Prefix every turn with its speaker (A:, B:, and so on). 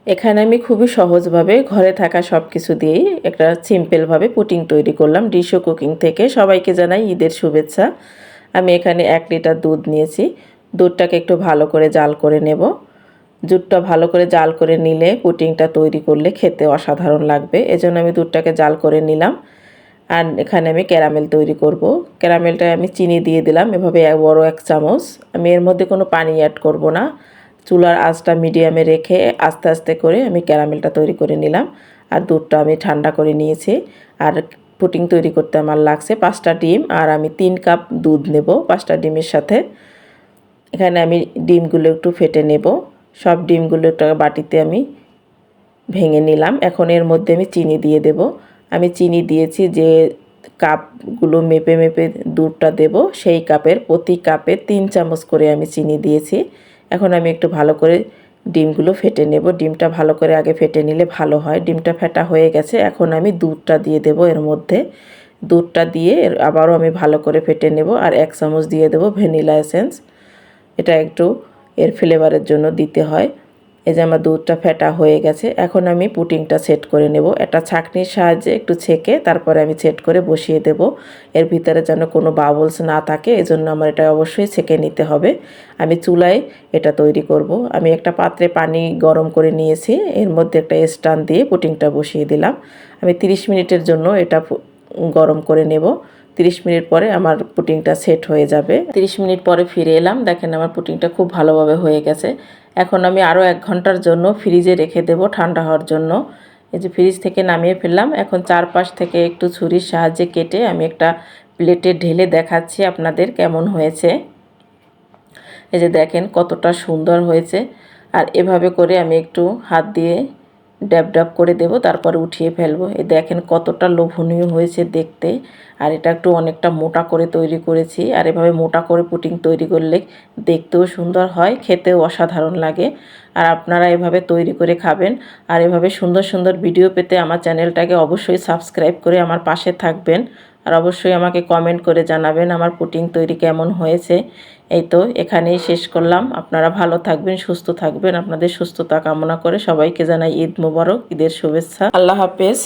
A: এখানে আমি খুবই সহজভাবে ঘরে থাকা সব কিছু দিয়েই একটা সিম্পলভাবে পুডিং তৈরি করলাম ডিশো কুকিং থেকে। সবাইকে জানাই ঈদের শুভেচ্ছা। আমি এখানে 1 লিটার দুধ নিয়েছি। দুধটাকে একটু ভালো করে জাল করে নেব। দুধটা ভালো করে জাল করে নিলে পুডিংটা তৈরি করলে খেতে অসাধারণ লাগবে। এজন্য আমি দুধটাকে জাল করে নিলাম। আর এখানে আমি ক্যারামেল তৈরি করব। ক্যারামেলটায় আমি চিনি দিয়ে দিলাম এভাবে বড় 1 চামচ। আমি এর মধ্যে কোনো পানি অ্যাড করব না। চুলার আঁচটা মিডিয়ামে রেখে আস্তে আস্তে করে আমি ক্যারামেলটা তৈরি করে নিলাম। আর দুধটা আমি ঠান্ডা করে নিয়েছি। আর পুডিং তৈরি করতে আমার লাগছে 5টা ডিম, আর আমি 3 কাপ দুধ নেব 5টা ডিমের সাথে। এখানে আমি ডিমগুলো একটু ফেটে নেব। সব ডিমগুলো একটা বাটিতে আমি ভেঙে নিলাম। এখন এর মধ্যে আমি চিনি দিয়ে দেব। আমি চিনি দিয়েছি যে কাপগুলো মেপে মেপে দুধটা দেব সেই কাপের প্রতি কাপে 3 চামচ করে আমি চিনি দিয়েছি। এখন আমি একটু ভালো করে ডিমগুলো ফেটে নেব। ডিমটা ভালো করে আগে ফেটে নিলে ভালো হয়। ডিমটা ফেটা হয়ে গেছে। এখন আমি দুধটা দিয়ে দেব এর মধ্যে। দুধটা দিয়ে আবারও আমি ভালো করে ফেটে নেব। আর 1 চামচ দিয়ে দেব ভ্যানিলা এসেন্স। এটা একটু এর ফ্লেভারের জন্য দিতে হয়। এই যে আমার দুধটা ফেটা হয়ে গেছে। এখন আমি পুডিংটা সেট করে নেব। একটা ছাঁকনির সাহায্যে একটু ছেঁকে তারপরে আমি সেট করে বসিয়ে দেব। এর ভিতরে যেন কোনো বাবলস না থাকে, এজন্য আমার এটা অবশ্যই ছেঁকে নিতে হবে। আমি চুলায় এটা তৈরি করব। আমি একটা পাত্রে পানি গরম করে নিয়েছি। এর মধ্যে একটা স্ট্যান্ড দিয়ে পুডিংটা বসিয়ে দিলাম। আমি 30 মিনিটের জন্য এটা গরম করে নেব। 30 মিনিট পরে আমার পুডিংটা সেট হয়ে যাবে। 30 মিনিট পরে ফিরে এলাম। দেখেন আমার পুডিংটা খুব ভালোভাবে হয়ে গেছে। এখন আমি আরও 1 ঘন্টার জন্য ফ্রিজে রেখে দেব ঠান্ডা হওয়ার জন্য। এই যে ফ্রিজ থেকে নামিয়ে ফেললাম। এখন চারপাশ থেকে একটু ছুরির সাহায্যে কেটে আমি একটা প্লেটে ঢেলে দেখাচ্ছি আপনাদের কেমন হয়েছে। এই যে দেখেন কতটা সুন্দর হয়েছে। আর এভাবে করে আমি একটু হাত দিয়ে ড্যাব ড্যাব করে দেব, তারপরে উঠিয়ে ফেলবো। এই দেখেন কতটা লোভনীয় হয়েছে দেখতে। আর এটা একটু অনেকটা মোটা করে তৈরি করেছি। আর এভাবে মোটা করে পুডিং তৈরি করলে দেখতেও সুন্দর হয়, খেতেও অসাধারণ লাগে। আর আপনারা এভাবে তৈরি করে খাবেন। আর এভাবে সুন্দর সুন্দর ভিডিও পেতে আমার চ্যানেলটাকে অবশ্যই সাবস্ক্রাইব করে আমার পাশে থাকবেন। আর অবশ্যই আমাকে কমেন্ট করে জানাবেন আমার পুডিং তৈরি কেমন হয়েছে। এই তো এখানেই শেষ করলাম। আপনারা ভালো থাকবেন, সুস্থ থাকবেন। আপনাদের সুস্থতা কামনা করে সবাইকে জানাই ঈদ মোবারক, ঈদের শুভেচ্ছা। আল্লাহ হাফেজ।